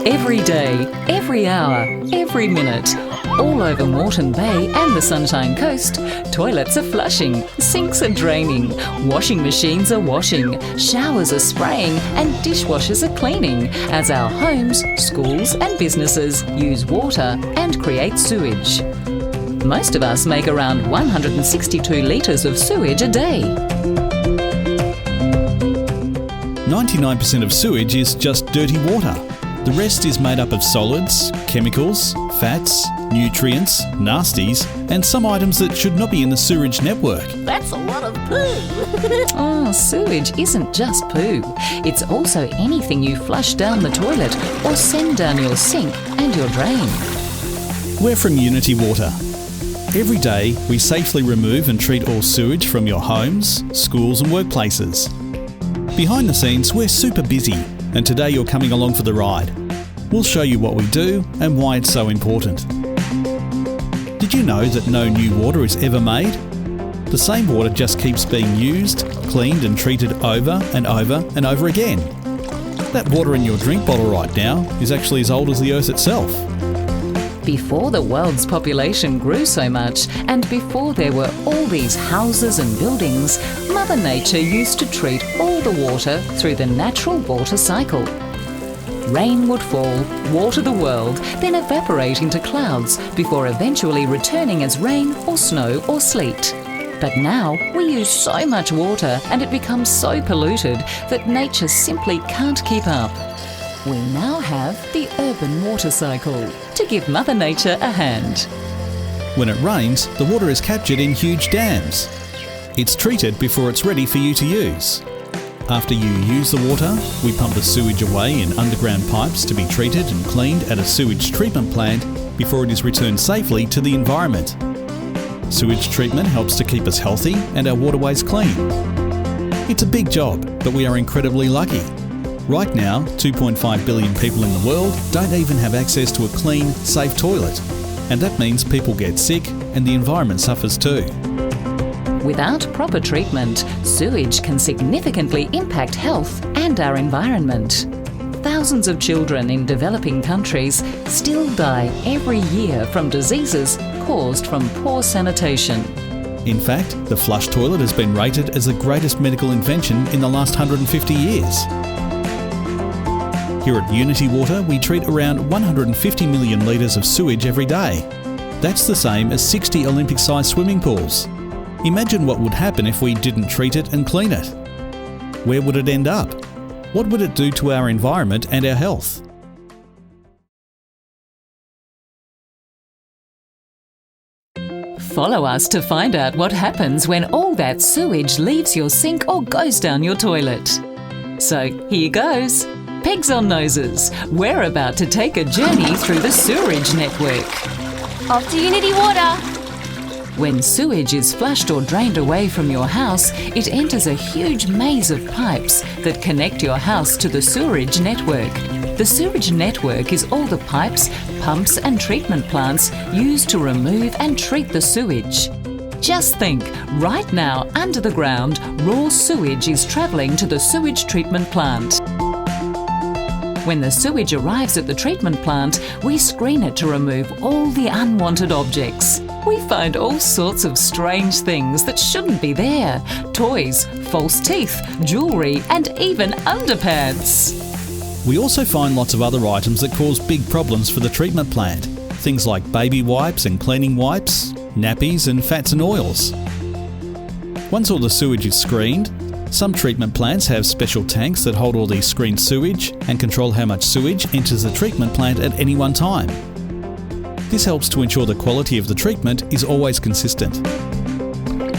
Every day, every hour, every minute, all over Moreton Bay and the Sunshine Coast, toilets are flushing, sinks are draining, washing machines are washing, showers are spraying and dishwashers are cleaning as our homes, schools and businesses use water and create sewage. Most of us make around 162 litres of sewage a day. 99% of sewage is just dirty water. The rest is made up of solids, chemicals, fats, nutrients, nasties, and some items that should not be in the sewage network. That's a lot of poo. Oh, sewage isn't just poo. It's also anything you flush down the toilet or send down your sink and your drain. We're from Unitywater. Every day, we safely remove and treat all sewage from your homes, schools and workplaces. Behind the scenes, we're super busy, and today you're coming along for the ride. We'll show you what we do and why it's so important. Did you know that no new water is ever made? The same water just keeps being used, cleaned and treated over and over and over again. That water in your drink bottle right now is actually as old as the Earth itself. Before the world's population grew so much, and before there were all these houses and buildings, Mother Nature used to treat all the water through the natural water cycle. Rain would fall, water the world, then evaporate into clouds before eventually returning as rain or snow or sleet. But now we use so much water and it becomes so polluted that nature simply can't keep up. We now have the urban water cycle to give Mother Nature a hand. When it rains, the water is captured in huge dams. It's treated before it's ready for you to use. After you use the water, we pump the sewage away in underground pipes to be treated and cleaned at a sewage treatment plant before it is returned safely to the environment. Sewage treatment helps to keep us healthy and our waterways clean. It's a big job, but we are incredibly lucky. Right now, 2.5 billion people in the world don't even have access to a clean, safe toilet. And that means people get sick and the environment suffers too. Without proper treatment, sewage can significantly impact health and our environment. Thousands of children in developing countries still die every year from diseases caused from poor sanitation. In fact, the flush toilet has been rated as the greatest medical invention in the last 150 years. Here at Unitywater, we treat around 150 million litres of sewage every day. That's the same as 60 Olympic-sized swimming pools. Imagine what would happen if we didn't treat it and clean it. Where would it end up? What would it do to our environment and our health? Follow us to find out what happens when all that sewage leaves your sink or goes down your toilet. So here goes. Pegs on noses, we're about to take a journey through the sewerage network. Off to Unitywater. When sewage is flushed or drained away from your house, it enters a huge maze of pipes that connect your house to the sewerage network. The sewerage network is all the pipes, pumps and treatment plants used to remove and treat the sewage. Just think, right now under the ground, raw sewage is travelling to the sewage treatment plant. When the sewage arrives at the treatment plant, we screen it to remove all the unwanted objects. We find all sorts of strange things that shouldn't be there. Toys, false teeth, jewellery and even underpants. We also find lots of other items that cause big problems for the treatment plant. Things like baby wipes and cleaning wipes, nappies and fats and oils. Once all the sewage is screened, some treatment plants have special tanks that hold all these screened sewage and control how much sewage enters the treatment plant at any one time. This helps to ensure the quality of the treatment is always consistent.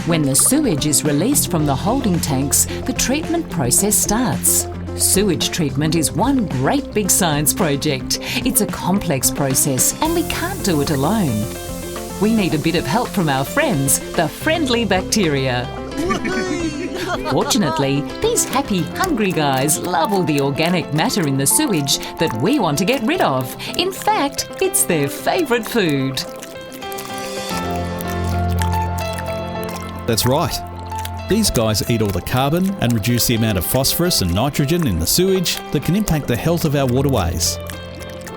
When the sewage is released from the holding tanks, the treatment process starts. Sewage treatment is one great big science project. It's a complex process and we can't do it alone. We need a bit of help from our friends, the friendly bacteria. Fortunately, these happy, hungry guys love all the organic matter in the sewage that we want to get rid of. In fact, it's their favourite food. That's right. These guys eat all the carbon and reduce the amount of phosphorus and nitrogen in the sewage that can impact the health of our waterways.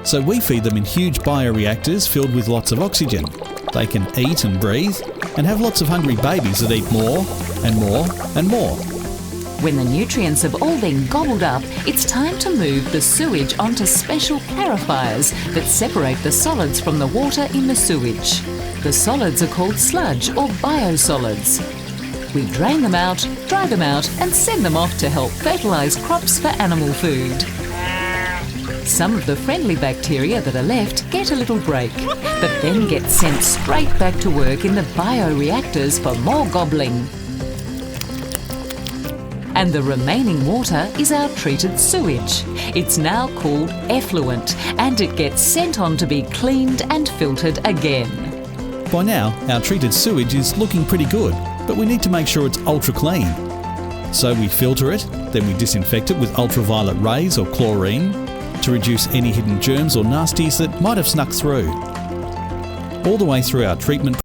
So we feed them in huge bioreactors filled with lots of oxygen. They can eat and breathe and have lots of hungry babies that eat more and more and more. When the nutrients have all been gobbled up, it's time to move the sewage onto special clarifiers that separate the solids from the water in the sewage. The solids are called sludge or biosolids. We drain them out, dry them out and send them off to help fertilise crops for animal food. Some of the friendly bacteria that are left get a little break, but then get sent straight back to work in the bioreactors for more gobbling. And the remaining water is our treated sewage. It's now called effluent and it gets sent on to be cleaned and filtered again. By now, our treated sewage is looking pretty good, but we need to make sure it's ultra clean. So we filter it, then we disinfect it with ultraviolet rays or chlorine to reduce any hidden germs or nasties that might have snuck through. All the way through our treatment